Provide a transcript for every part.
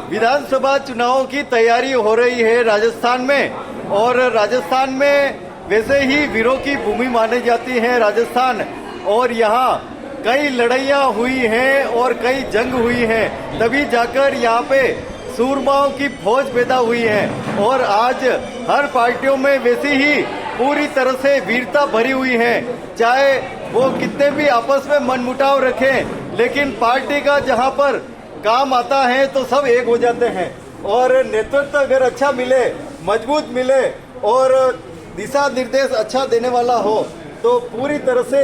विधानसभा चुनावों की तैयारी हो रही है राजस्थान में, और राजस्थान में वैसे ही वीरों की भूमि मानी जाती है राजस्थान, और यहाँ कई लड़ाइयाँ हुई हैं और कई जंग हुई हैं, तभी जाकर यहाँ पे सूरमाओं की फौज पैदा हुई है। और आज हर पार्टियों में वैसी ही पूरी तरह से वीरता भरी हुई है, चाहे वो कितने भी आपस में मनमुटाव रखें, लेकिन पार्टी का जहाँ पर काम आता है तो सब एक हो जाते हैं। और नेतृत्व अगर अच्छा मिले, मजबूत मिले और दिशा निर्देश अच्छा देने वाला हो तो पूरी तरह से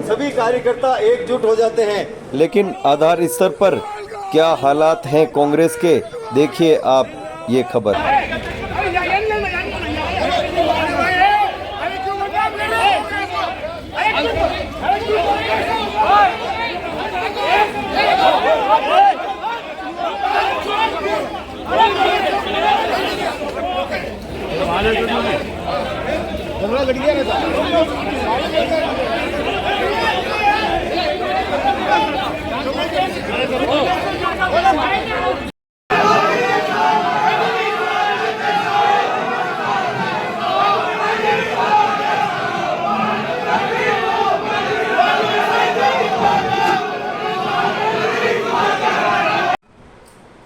सभी कार्यकर्ता एकजुट हो जाते हैं। लेकिन आधार स्तर पर क्या हालात हैं कांग्रेस के, देखिए आप ये खबर।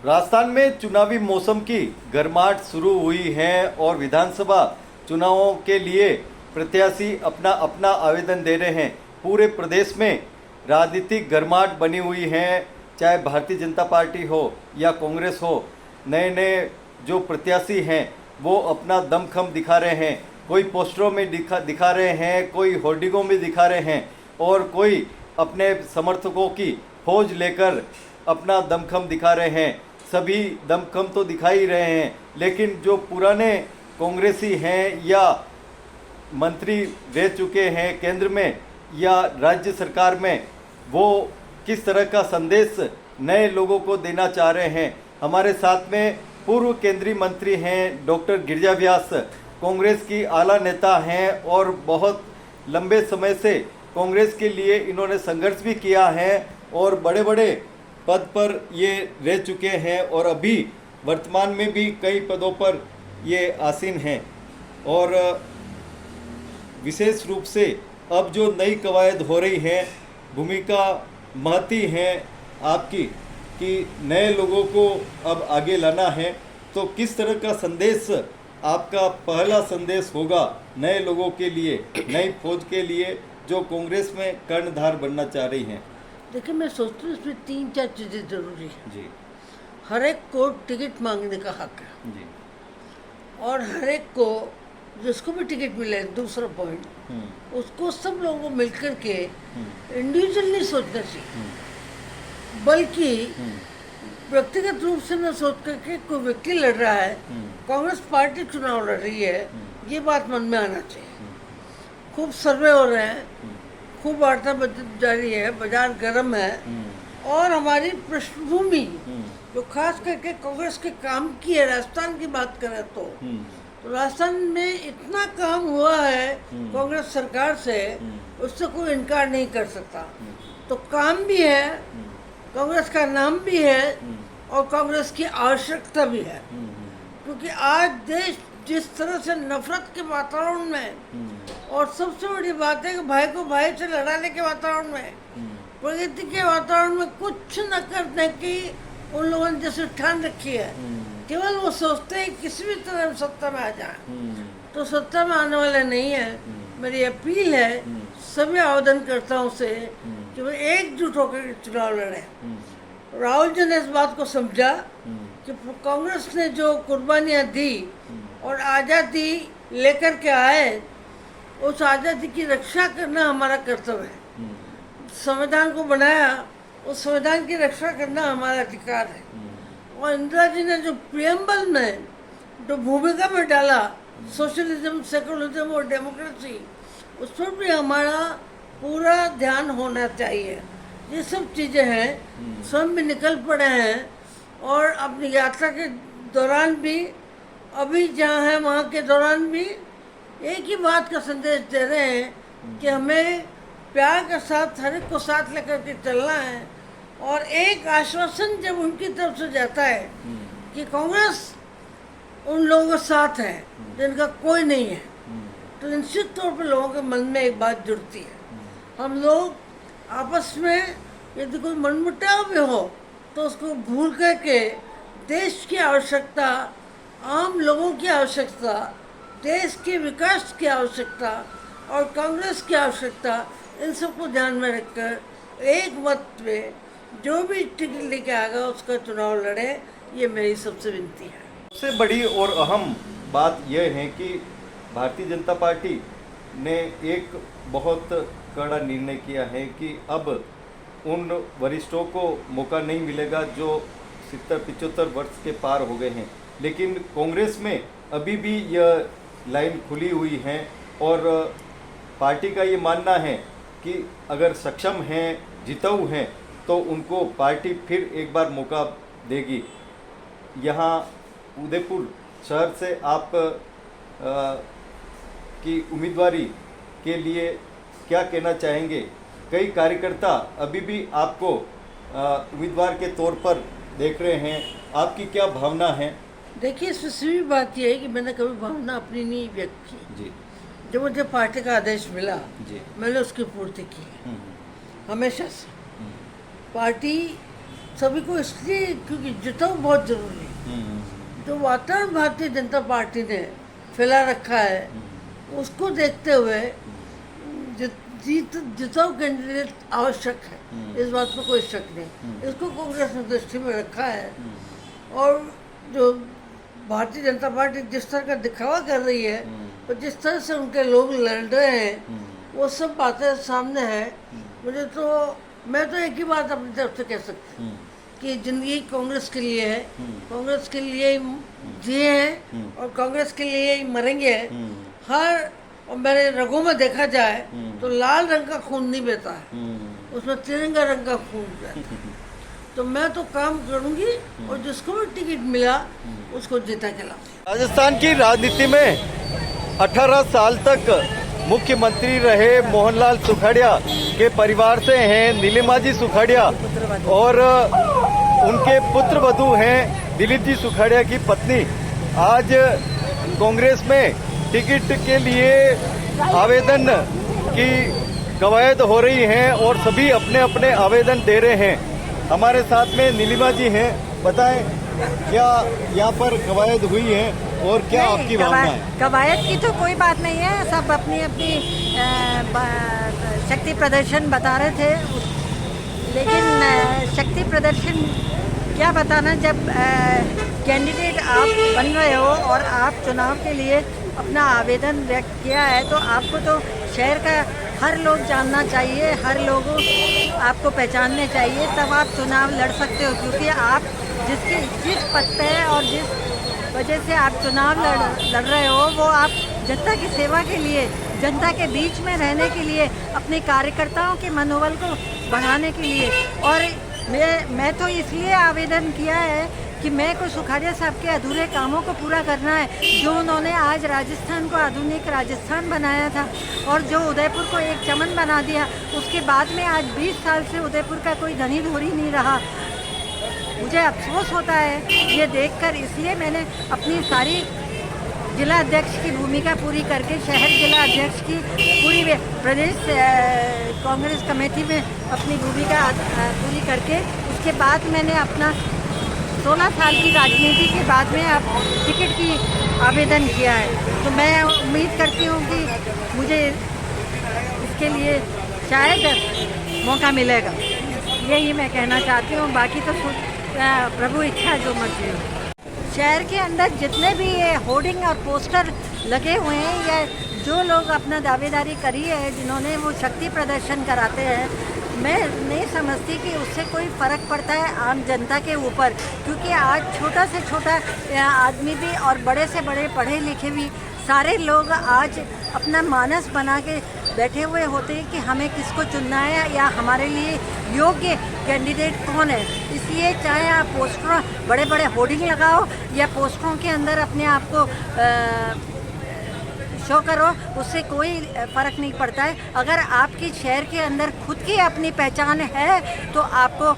राजस्थान में चुनावी मौसम की गर्माहट शुरू हुई है और विधानसभा चुनावों के लिए प्रत्याशी अपना अपना आवेदन दे रहे हैं। पूरे प्रदेश में राजनीतिक गर्माहट बनी हुई है, चाहे भारतीय जनता पार्टी हो या कांग्रेस हो। नए नए जो प्रत्याशी हैं वो अपना दमखम दिखा रहे हैं, कोई पोस्टरों में दिखा रहे हैं, कोई होर्डिंगों में दिखा रहे हैं, और कोई अपने समर्थकों की फौज लेकर अपना दमखम दिखा रहे हैं। सभी दमखम तो दिखा ही रहे हैं, लेकिन जो पुराने कांग्रेसी हैं या मंत्री रह चुके हैं केंद्र में या राज्य सरकार में, वो किस तरह का संदेश नए लोगों को देना चाह रहे हैं। हमारे साथ में पूर्व केंद्रीय मंत्री हैं डॉक्टर गिरिजा व्यास, कांग्रेस की आला नेता हैं और बहुत लंबे समय से कांग्रेस के लिए इन्होंने संघर्ष भी किया है और बड़े बड़े पद पर ये रह चुके हैं और अभी वर्तमान में भी कई पदों पर ये आसीन हैं। और विशेष रूप से अब जो नई कवायद हो रही है, भूमिका महती है आपकी कि नए लोगों को अब आगे लाना है, तो किस तरह का संदेश आपका पहला संदेश होगा नए लोगों के लिए, नई फौज के लिए जो कांग्रेस में कर्णधार बनना चाह रही हैं? देखिए, मैं सोचती हूँ इसमें 3-4 चीज़ें जरूरी हैं जी। हर एक को टिकट मांगने का हक है जी। और हर एक को जिसको भी टिकट मिले, दूसरा पॉइंट उसको सब लोगों को मिलकर के इंडिविजुअल नहीं सोचना चाहिए, बल्कि व्यक्तिगत रूप से न सोच करके कोई व्यक्ति लड़ रहा है, कांग्रेस पार्टी चुनाव लड़ रही है, ये बात मन में आना चाहिए। खूब सर्वे हो रहे हैं, खूब वार्ता जारी है, बाजार गर्म है, और हमारी पृष्ठभूमि जो खास करके कांग्रेस के काम की है, राजस्थान की बात करें तो राजस्थान में इतना काम हुआ है कांग्रेस सरकार से, उससे कोई इनकार नहीं कर सकता। तो काम भी है, कांग्रेस का नाम भी है और कांग्रेस की आवश्यकता भी है, क्योंकि आज देश जिस तरह से नफरत के वातावरण में और सबसे बड़ी बात है कि भाई को भाई से लड़ाने के वातावरण में, प्रगति के वातावरण में कुछ न करने की उन लोगों ने जैसे ठान रखी है, केवल वो सोचते हैं किसी भी तरह सत्ता में आ जाए, तो सत्ता में आने वाले नहीं है। मेरी अपील है सभी आवेदनकर्ताओं से कि वे एकजुट होकर चुनाव लड़े। राहुल जी ने इस बात को समझा कि कांग्रेस ने जो कुर्बानियाँ दी और आज़ादी लेकर के आए, उस आज़ादी की रक्षा करना हमारा कर्तव्य है। संविधान को बनाया, उस संविधान की रक्षा करना हमारा अधिकार है। और इंदिरा जी ने जो प्रियम्बल में जो भूमिका में डाला, सोशलिज्म, सेकुलरिज्म और डेमोक्रेसी, उस पर भी हमारा पूरा ध्यान होना चाहिए। ये सब चीज़ें हैं, स्वयं भी निकल पड़े हैं और अपनी यात्रा के दौरान भी, अभी जहाँ है वहाँ के दौरान भी एक ही बात का संदेश दे रहे हैं कि हमें प्यार के साथ हर एक को साथ लेकर के चलना है। और एक आश्वासन जब उनकी तरफ से जाता है कि कांग्रेस उन लोगों के साथ है जिनका कोई नहीं है, तो निश्चित तौर पर लोगों के मन में एक बात जुड़ती है। हम लोग आपस में यदि कोई मनमुटाव भी हो तो उसको भूल करके देश की आवश्यकता, आम लोगों की आवश्यकता, देश के विकास की आवश्यकता और कांग्रेस की आवश्यकता, इन सबको ध्यान में रखकर एक मत में जो भी टिकट लेके आएगा उसका चुनाव लड़े, ये मेरी सबसे विनती है। सबसे बड़ी और अहम बात यह है कि भारतीय जनता पार्टी ने एक बहुत कड़ा निर्णय किया है कि अब उन वरिष्ठों को मौका नहीं मिलेगा जो 70-75 वर्ष के पार हो गए हैं, लेकिन कांग्रेस में अभी भी यह लाइन खुली हुई है और पार्टी का ये मानना है कि अगर सक्षम हैं, जिताऊ हैं, तो उनको पार्टी फिर एक बार मौका देगी। यहाँ उदयपुर शहर से आप की उम्मीदवारी के लिए क्या कहना चाहेंगे? कई कार्यकर्ता अभी भी आपको उम्मीदवार के तौर पर देख रहे हैं, आपकी क्या भावना है? देखिए, इसमें सीधी बात यह है कि मैंने कभी भावना अपनी नहीं व्यक्त की जी। जब मुझे पार्टी का आदेश मिला जी। मैंने उसकी पूर्ति की है हमेशा से। पार्टी सभी को इसलिए क्योंकि जिताऊ बहुत जरूरी है। जो वातावरण भारतीय जनता पार्टी ने फैला रखा है उसको देखते हुए जिताऊ कैंडिडेट आवश्यक है, इस बात में कोई शक नहीं। इसको कांग्रेस ने दृष्टि में रखा है और जो भारतीय जनता पार्टी जिस तरह का दिखावा कर रही है और जिस तरह से उनके लोग लड़ रहे हैं वो सब बातें सामने हैं। मैं तो एक ही बात अपनी तरफ से कह सकती हूँ कि जिंदगी कांग्रेस के लिए है, कांग्रेस के लिए ही जिए हैं और कांग्रेस के लिए ही मरेंगे। और मेरे रगों में देखा जाए तो लाल रंग का खून नहीं बहता है, उसमें तिरंगा रंग का खून बहता है। तो मैं तो काम करूंगी और जिसको भी टिकट मिला उसको जीता के लाऊंगी। राजस्थान की राजनीति में 18 साल तक मुख्यमंत्री रहे मोहनलाल सुखाड़िया के परिवार से हैं नीलिमा जी सुखाड़िया और उनके पुत्र वधू हैं दिलीप जी सुखाड़िया की पत्नी। आज कांग्रेस में टिकट के लिए आवेदन की कवायद हो रही है और सभी अपने अपने आवेदन दे रहे हैं। हमारे साथ में नीलिमा जी हैं, बताएं क्या यहाँ पर कवायद हुई है और क्या आपकी भावना है? कवायद की तो कोई बात नहीं है, सब अपनी अपनी शक्ति प्रदर्शन बता रहे थे, लेकिन शक्ति प्रदर्शन क्या बताना जब कैंडिडेट आप बन रहे हो और आप चुनाव के लिए अपना आवेदन व्यक्त किया है तो आपको तो शहर का हर लोग जानना चाहिए, हर लोग आपको पहचानने चाहिए, तब आप चुनाव लड़ सकते हो। क्योंकि आप जिस पद पे और जिस वजह से आप चुनाव लड़ रहे हो वो आप जनता की सेवा के लिए, जनता के बीच में रहने के लिए, अपने कार्यकर्ताओं के मनोबल को बढ़ाने के लिए। और मैं तो इसलिए आवेदन किया है कि मैं को सुखाड़िया साहब के अधूरे कामों को पूरा करना है, जो उन्होंने आज राजस्थान को आधुनिक राजस्थान बनाया था और जो उदयपुर को एक चमन बना दिया। उसके बाद में आज 20 साल से उदयपुर का कोई धनी धोरी नहीं रहा। मुझे अफसोस होता है ये देखकर, इसलिए मैंने अपनी सारी जिला अध्यक्ष की भूमिका पूरी करके, शहर जिला अध्यक्ष की पूरी प्रदेश कांग्रेस कमेटी में अपनी भूमिका पूरी करके, उसके बाद मैंने अपना 16 साल की राजनीति के बाद में अब टिकट की आवेदन किया है। तो मैं उम्मीद करती हूँ कि मुझे इसके लिए शायद मौका मिलेगा, यही मैं कहना चाहती हूँ। बाकी तो प्रभु इच्छा जो मर्जी हो। शहर के अंदर जितने भी ये होर्डिंग और पोस्टर लगे हुए हैं या जो लोग अपना दावेदारी करी है, जिन्होंने वो शक्ति प्रदर्शन कराते हैं, मैं नहीं समझती कि उससे कोई फ़र्क पड़ता है आम जनता के ऊपर। क्योंकि आज छोटा से छोटा आदमी भी और बड़े से बड़े पढ़े लिखे भी सारे लोग आज अपना मानस बना के बैठे हुए होते हैं कि हमें किसको चुनना है या हमारे लिए योग्य कैंडिडेट कौन है। इसलिए चाहे आप पोस्टरों बड़े बड़े होर्डिंग लगाओ या पोस्टरों के अंदर अपने आप को शो करो, उससे कोई फ़र्क नहीं पड़ता है। अगर आपकी शहर के अंदर खुद की अपनी पहचान है तो आपको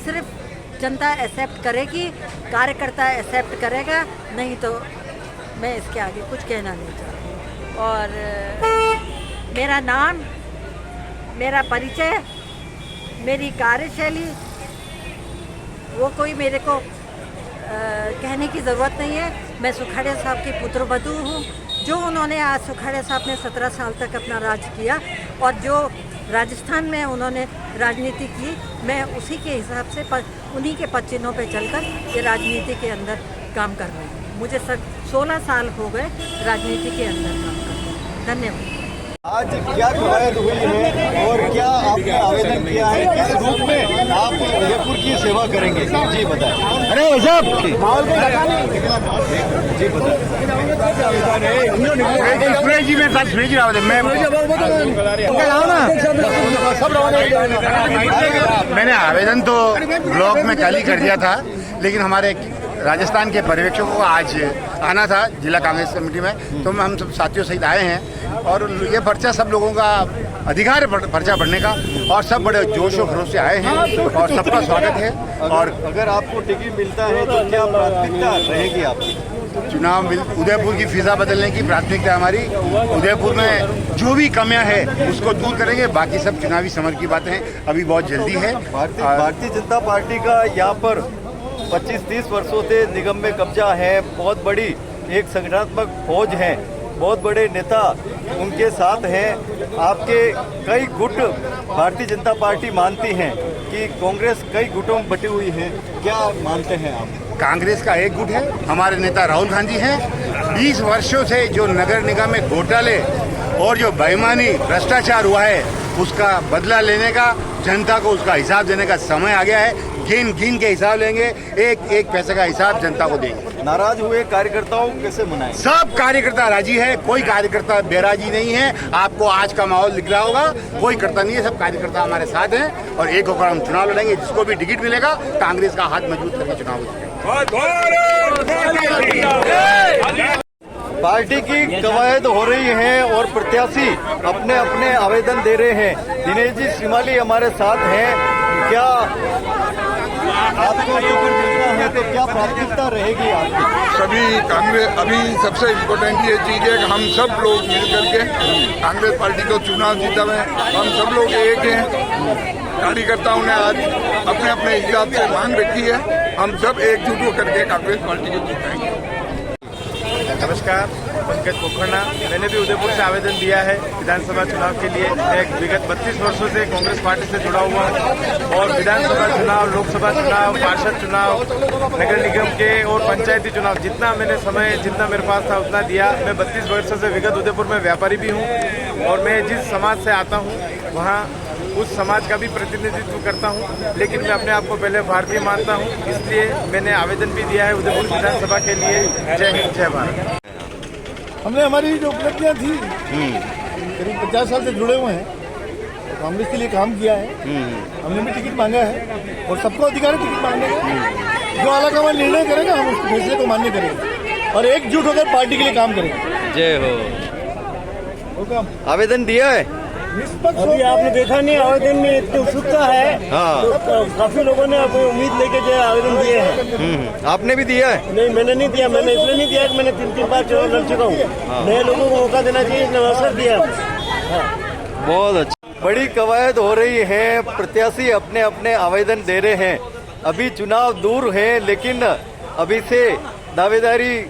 सिर्फ जनता एक्सेप्ट करेगी, कार्यकर्ता एक्सेप्ट करेगा, नहीं तो मैं इसके आगे कुछ कहना नहीं चाहती। और मेरा नाम, मेरा परिचय, मेरी कार्यशैली, वो कोई मेरे को कहने की ज़रूरत नहीं है। मैं सुखाड़िया साहब की पुत्रवधू हूँ। जो उन्होंने आज सुखाड़िया साहब ने 17 साल तक अपना राज किया और जो राजस्थान में उन्होंने राजनीति की, मैं उसी के हिसाब से उन्हीं के पद चिन्हों पर चलकर ये राजनीति के अंदर काम कर रही हूँ। मुझे 16 साल हो गए राजनीति के अंदर काम करते। धन्यवाद। आज क्या कवायद हुई है और क्या आपने आवेदन किया है, किस रूप में आप उदयपुर की सेवा करेंगे, जी बताएं। अरे साहब जी मैंने आवेदन तो ब्लॉक में कल ही कर दिया था, लेकिन हमारे राजस्थान के पर्यवेक्षकों को आज आना था जिला कांग्रेस कमेटी में, तो हम सब साथियों सहित आए हैं और ये पर्चा सब लोगों का अधिकार है पर्चा भरने का, और सब बड़े जोश और खरोश से आए हैं और सबका स्वागत है। और अगर आपको टिकट मिलता है तो क्या प्राथमिकता रहेगी आपकी? चुनाव उदयपुर की फिजा बदलने की प्राथमिकता हमारी। उदयपुर में जो भी कमियां है उसको दूर करेंगे, बाकी सब चुनावी समर की बातें हैं, अभी बहुत जल्दी है। भारतीय जनता पार्टी का यहाँ पर 25-30 वर्षों से निगम में कब्जा है, बहुत बड़ी एक संगठनात्मक फौज है, बहुत बड़े नेता उनके साथ हैं। आपके कई गुट भारतीय जनता पार्टी मानती हैं कि कांग्रेस कई गुटों में बटी हुई है, क्या मानते हैं आप? कांग्रेस का एक गुट है, हमारे नेता राहुल गांधी हैं। 20 वर्षों से जो नगर निगम में घोटाले और जो बेईमानी भ्रष्टाचार हुआ है उसका बदला लेने का, जनता को उसका हिसाब देने का समय आ गया है। गिन के हिसाब लेंगे, एक पैसे का हिसाब जनता को देंगे। नाराज हुए कार्यकर्ताओं कैसे मनाएं? सब कार्यकर्ता राजी है, कोई कार्यकर्ता बेराजी नहीं है। आपको आज का माहौल दिख रहा होगा, कोई करता नहीं है, सब कार्यकर्ता हमारे साथ हैं और एक होकर हम चुनाव लड़ेंगे। जिसको भी टिकट मिलेगा कांग्रेस का हाथ मजबूत करके चुनाव लड़ेंगे। पार्टी की कवायद हो रही है और प्रत्याशी अपने अपने आवेदन दे रहे हैं। दिनेश जी श्रीमाली हमारे साथ हैं। क्या आपको टिकट मिलता है तो क्या प्राथमिकता रहेगी आपकी? सभी कांग्रेस, अभी सबसे इम्पोर्टेंट ये चीज़ है कि हम सब लोग मिल करके कांग्रेस पार्टी को चुनाव जीता है। हम सब लोग एक हैं। कार्यकर्ताओं ने आज अपने अपने हिसाब से मांग रखी है, हम सब एकजुट होकर के कांग्रेस पार्टी को जिताएंगे। नमस्कार, पंकज पोखरना। मैंने भी उदयपुर से आवेदन दिया है विधानसभा चुनाव के लिए। मैं विगत 32 वर्षों से कांग्रेस पार्टी से जुड़ा हुआ हूँ और विधानसभा चुनाव, लोकसभा चुनाव, पार्षद चुनाव, नगर निगम के और पंचायती चुनाव जितना मैंने समय जितना मेरे पास था उतना दिया। मैं 32 वर्षों से विगत उदयपुर में व्यापारी भी हूँ और मैं जिस समाज से आता हूँ वहाँ उस समाज का भी प्रतिनिधित्व करता हूं, लेकिन मैं अपने आप को पहले भारतीय मानता हूं, इसलिए मैंने आवेदन भी दिया है उदयपुर विधानसभा के लिए। जय हिंद, जय भारत। हमने हमारी जो उपलब्धियां थी, करीब 50 साल से जुड़े हुए हैं, तो कांग्रेस के लिए काम किया है। हमने भी टिकट मांगा है और सबको अधिकार है टिकट मांगने का। जो आलाकमान निर्णय करेगा हम उस फैसले को मान्य करेंगे और एकजुट होकर पार्टी के लिए काम करेंगे। जय हो। आवेदन दिया है? अभी आपने देखा नहीं, आवेदन में इतनी उत्सुकता है। हाँ। तो काफी लोगों ने अपनी उम्मीद लेके जो आवेदन दिए हैं। आपने भी दिया है? नहीं, मैंने नहीं दिया। मैंने इसलिए नहीं दिया कि मैंने 3 बार चुनाव लड़ चुका हूँ। नए लोगों को मौका देना चाहिए, इसने अवसर दिया। बहुत अच्छा। बड़ी कवायद हो रही है, प्रत्याशी अपने अपने आवेदन दे रहे हैं। अभी चुनाव दूर है, लेकिन अभी से दावेदारी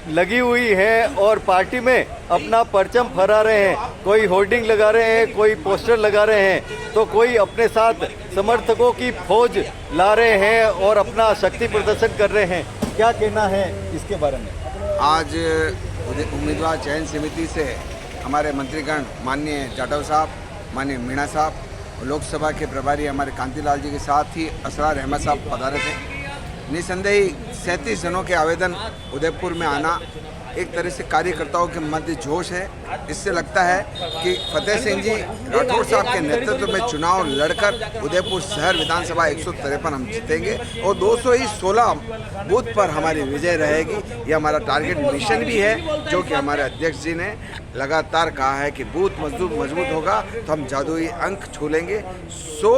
लगी हुई है और पार्टी में अपना परचम फहरा रहे हैं। कोई होर्डिंग लगा रहे हैं, कोई पोस्टर लगा रहे हैं, तो कोई अपने साथ समर्थकों की फौज ला रहे हैं और अपना शक्ति प्रदर्शन कर रहे हैं। क्या कहना है इसके बारे में? आज उम्मीदवार चयन समिति से हमारे मंत्रीगण माननीय जाटव साहब, माननीय मीणा साहब, लोकसभा के प्रभारी हमारे कांतिलाल जी के साथ ही असरार अहमद साहब पधारे थे। निसंदेही 37 जनों के आवेदन उदयपुर में आना एक तरह से कार्यकर्ताओं के मध्य जोश है। इससे लगता है कि फतेह सिंह जी राठौर साहब के नेतृत्व में चुनाव लड़कर उदयपुर शहर विधानसभा 153 हम जीतेंगे और 216 बूथ पर हमारी विजय रहेगी। ये हमारा टारगेट मिशन भी है, जो कि हमारे अध्यक्ष जी ने लगातार कहा है कि बूथ मजबूत होगा तो हम जादुई अंक छू लेंगे। 100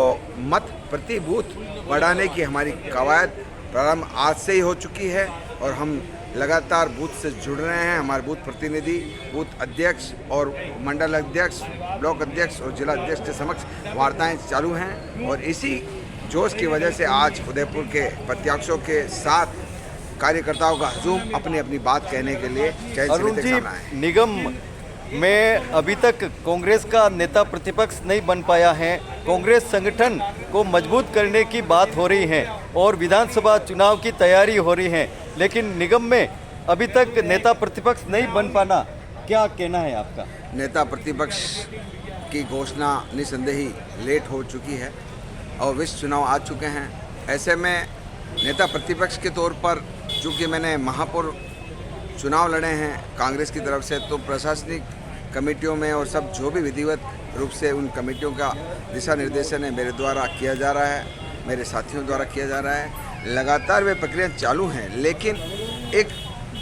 मत प्रति बूथ बढ़ाने की हमारी कवायद प्रारंभ आज से ही हो चुकी है और हम लगातार बूथ से जुड़ रहे हैं। हमारे बूथ प्रतिनिधि, बूथ अध्यक्ष और मंडल अध्यक्ष, ब्लॉक अध्यक्ष और जिला अध्यक्ष के समक्ष वार्ताएं चालू हैं और इसी जोश की वजह से आज उदयपुर के प्रत्याशियों के साथ कार्यकर्ताओं का हजूम अपनी अपनी बात कहने के लिए अरुण जी, निगम में अभी तक कांग्रेस का नेता प्रतिपक्ष नहीं बन पाया है। कांग्रेस संगठन को मजबूत करने की बात हो रही है और विधानसभा चुनाव की तैयारी हो रही है, लेकिन निगम में अभी तक नेता प्रतिपक्ष नहीं बन पाना, क्या कहना है आपका? नेता प्रतिपक्ष की घोषणा निसंदेही लेट हो चुकी है और विश्व चुनाव आ चुके हैं। ऐसे में नेता प्रतिपक्ष के तौर पर चूँकि मैंने महापौर चुनाव लड़े हैं कांग्रेस की तरफ से, तो प्रशासनिक कमेटियों में और सब जो भी विधिवत रूप से उन कमेटियों का दिशा निर्देशन है मेरे द्वारा किया जा रहा है, मेरे साथियों द्वारा किया जा रहा है। लगातार वे प्रक्रिया चालू हैं, लेकिन एक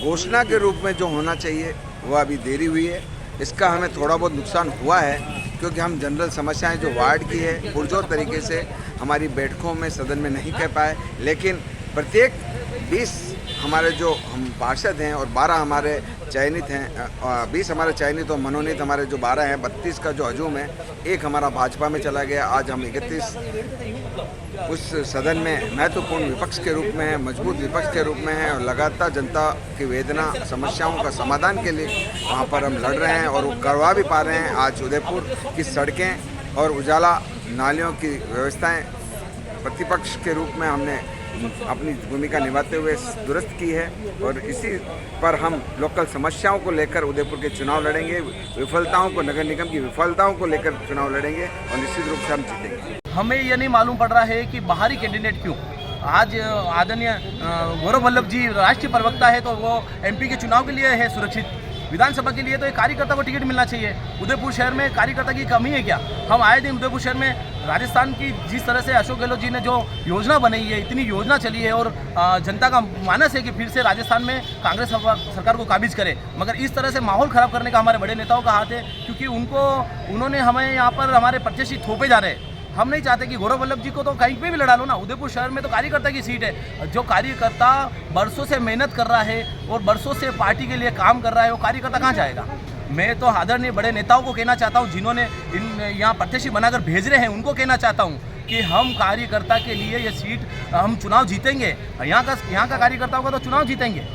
घोषणा के रूप में जो होना चाहिए वह अभी देरी हुई है। इसका हमें थोड़ा बहुत नुकसान हुआ है क्योंकि हम जनरल समस्याएं जो वार्ड की है पुरजोर तरीके से हमारी बैठकों में सदन में नहीं कह पाए, लेकिन प्रत्येक 20 हमारे जो हम पार्षद हैं और 12 हमारे चयनित हैं, 20 हमारे चयनित और मनोनीत हमारे जो 12 हैं, 32 का जो हजूम है, एक हमारा भाजपा में चला गया। आज हम 31 उस सदन में महत्वपूर्ण विपक्ष के रूप में है, मजबूत विपक्ष के रूप में है और लगातार जनता की वेदना समस्याओं का समाधान के लिए वहाँ पर हम लड़ रहे हैं और वो करवा भी पा रहे हैं। आज उदयपुर की सड़कें और उजाला नालियों की व्यवस्थाएं प्रतिपक्ष के रूप में हमने अपनी भूमिका निभाते हुए दुरुस्त की है और इसी पर हम लोकल समस्याओं को लेकर उदयपुर के चुनाव लड़ेंगे, विफलताओं को, नगर निगम की विफलताओं को लेकर चुनाव लड़ेंगे और निश्चित रूप से हम जीतेंगे। हमें ये नहीं मालूम पड़ रहा है कि बाहरी कैंडिडेट क्यों। आज आदरणीय गौरव वल्लभ जी राष्ट्रीय प्रवक्ता है तो वो एमपी के चुनाव के लिए है सुरक्षित, विधानसभा के लिए तो एक कार्यकर्ता को टिकट मिलना चाहिए। उदयपुर शहर में कार्यकर्ता की कमी है क्या? हम आए दिन उदयपुर शहर में राजस्थान की जिस तरह से अशोक गहलोत जी ने जो योजना बनाई है, इतनी योजना चली है और जनता का मानस है कि फिर से राजस्थान में कांग्रेस सरकार को काबिज करे, मगर इस तरह से माहौल ख़राब करने का हमारे बड़े नेताओं का हाथ है क्योंकि उन्होंने हमें यहाँ पर हमारे प्रत्याशी थोपे जा रहे हैं। हम नहीं चाहते कि गौरव वल्लभ जी को तो कहीं पे भी लड़ा लो ना, उदयपुर शहर में तो कार्यकर्ता की सीट है। जो कार्यकर्ता बरसों से मेहनत कर रहा है और बरसों से पार्टी के लिए काम कर रहा है, वो कार्यकर्ता कहाँ जाएगा? मैं तो आदरणीय बड़े नेताओं को कहना चाहता हूँ, जिन्होंने यहाँ प्रत्याशी बनाकर भेज रहे हैं, उनको कहना चाहता हूँ कि हम कार्यकर्ता के लिए ये सीट हम चुनाव जीतेंगे। यहाँ का कार्यकर्ता होगा तो चुनाव जीतेंगे।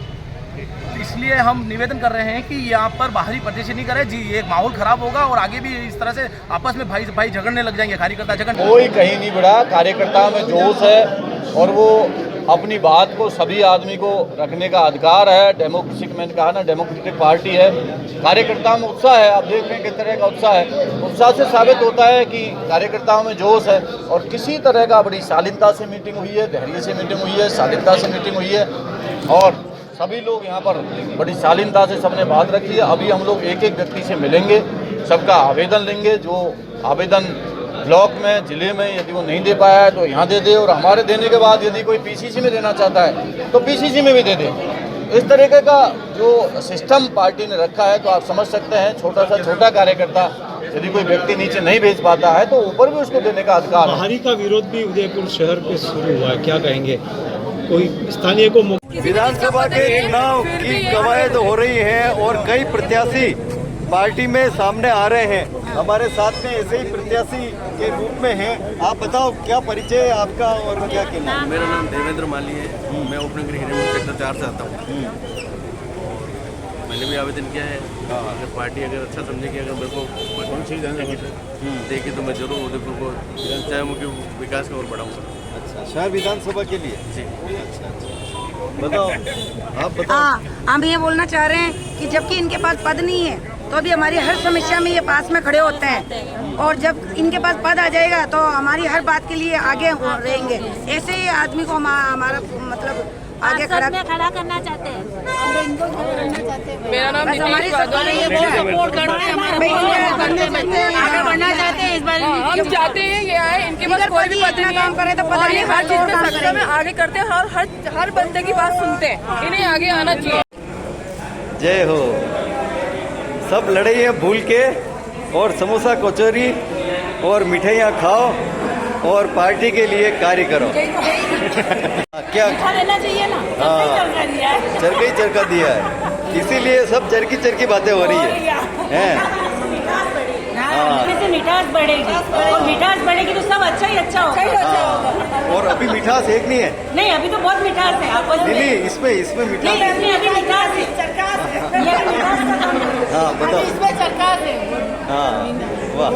इसलिए हम निवेदन कर रहे हैं कि यहाँ पर बाहरी प्रत्याशी नहीं करें जी, ये माहौल खराब होगा और आगे भी इस तरह से आपस में भाई झगड़ने लग जाएंगे, कार्यकर्ता झगड़ने। कोई कहीं नहीं बढ़ा, कार्यकर्ता में जोश है और वो अपनी बात को सभी आदमी को रखने का अधिकार है। डेमोक्रेसी, मैंने कहा ना, डेमोक्रेटिक पार्टी है, कार्यकर्ताओं में उत्साह है। आप देख रहे हैं किस तरह का उत्साह है। उत्साह से साबित होता है कि कार्यकर्ताओं में जोश है और किसी तरह का बड़ी शालीनता से मीटिंग हुई है, धैर्य से मीटिंग हुई है, शालीनता से मीटिंग हुई है और सभी लोग यहाँ पर बड़ी शालीनता से सबने बात रखी है। अभी हम लोग एक एक व्यक्ति से मिलेंगे, सबका आवेदन लेंगे। जो आवेदन ब्लॉक में, जिले में यदि वो नहीं दे पाया है तो यहाँ दे दे और हमारे देने के बाद यदि कोई पीसीसी में देना चाहता है तो पीसीसी में भी दे दे। इस तरीके का जो सिस्टम पार्टी ने रखा है तो आप समझ सकते हैं, छोटा कार्यकर्ता यदि कोई व्यक्ति नीचे नहीं भेज पाता है तो ऊपर भी उसको देने का अधिकार है। बाहरी का विरोध भी उदयपुर शहर पे शुरू हुआ है, क्या कहेंगे? कोई स्थानीय को विधानसभा के चुनाव की कवायद हो रही है और कई प्रत्याशी पार्टी में सामने आ रहे हैं। हमारे साथ में ऐसे ही प्रत्याशी के रूप में हैं। आप बताओ क्या परिचय है आपका और क्या कहना है? मेरा नाम देवेंद्र माली है, मैं उपनगरीय हिरेमठ सेक्टर 4 से आता हूँ। मैंने भी आवेदन किया है, अगर पार्टी अगर अच्छा समझेगी, अगर मेरे को देगी तो मैं जरूर उदयपुर को चाहे मुझे विकास का और बढ़ाऊँगा। अच्छा, शहर विधानसभा के लिए जी। अच्छा, बताओ, आप बताओ। हम ये बोलना चाह रहे हैं कि जबकि इनके पास पद नहीं है तो अभी हमारी हर समस्या में ये पास में खड़े होते हैं और जब इनके पास पद आ जाएगा तो हमारी हर बात के लिए आगे रहेंगे। ऐसे ही आदमी को हमारा मतलब आगे खड़ा करना चाहते हैं। मेरा नाम हमारी सरकार ये बहुत सपोर्ट करते हैं, आगे बढ़ना चाहते हैं। इस बार हम चाहते हैं ये आए, इनके पास कोई भी पद नहीं काम करे तो पता नहीं हर चीज में सक्षम है, आगे करते हैं, हर बंदे की बात सुनते हैं, इन्हें आगे आना चाहिए। जय हो। सब लड़ाई है भूल के और समोसा कचौरी और मिठाइयाँ खाओ और पार्टी के लिए कार्य करो। क्या लेना चाहिए ना, हाँ, चरका ही चरका दिया है, इसीलिए सब चरकी चरकी बातें हो रही है। से मिठास बढ़ेगी और मिठास बढ़ेगी तो सब अच्छा ही अच्छा होगा। और अभी मिठास एक नहीं है। नहीं, अभी तो बहुत मिठास है आपको। नहीं, इसमें मिठास नहीं, अभी मिठास है। हाँ बताओ। इसमें चरकास है। हाँ वाह।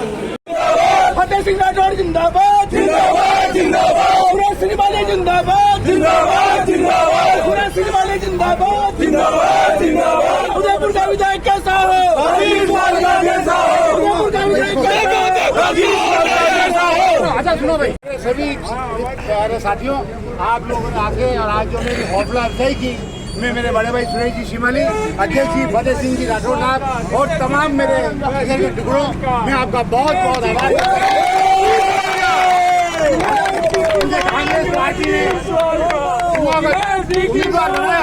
फतेह सिंह राठौड़ जिंदाबाद जिंदाबाद जिंदाबाद, सुरेश सिंह वाले जिंदाबाद जिंदाबाद जिंदाबाद, सुरेश सिंह वाले जिंदाबाद जिंदाबाद जिंदाबाद। उदयपुर का विधायक कैसा हो? उदयपुर का विधायक कैसा हो? अच्छा सुनो भाई, सभी प्यारे साथियों, आप लोगों ने आके और आज जो मेरी हौसला अफजाई की, मैं मेरे बड़े भाई सुरेश जी शिमाली, अध्यक्ष जी फतेह सिंह जी राठौड़ साहब और तमाम मेरे के टुकड़ों, मैं आपका बहुत बहुत आभार। कांग्रेस पार्टी ने उम्मीदवार बनाया।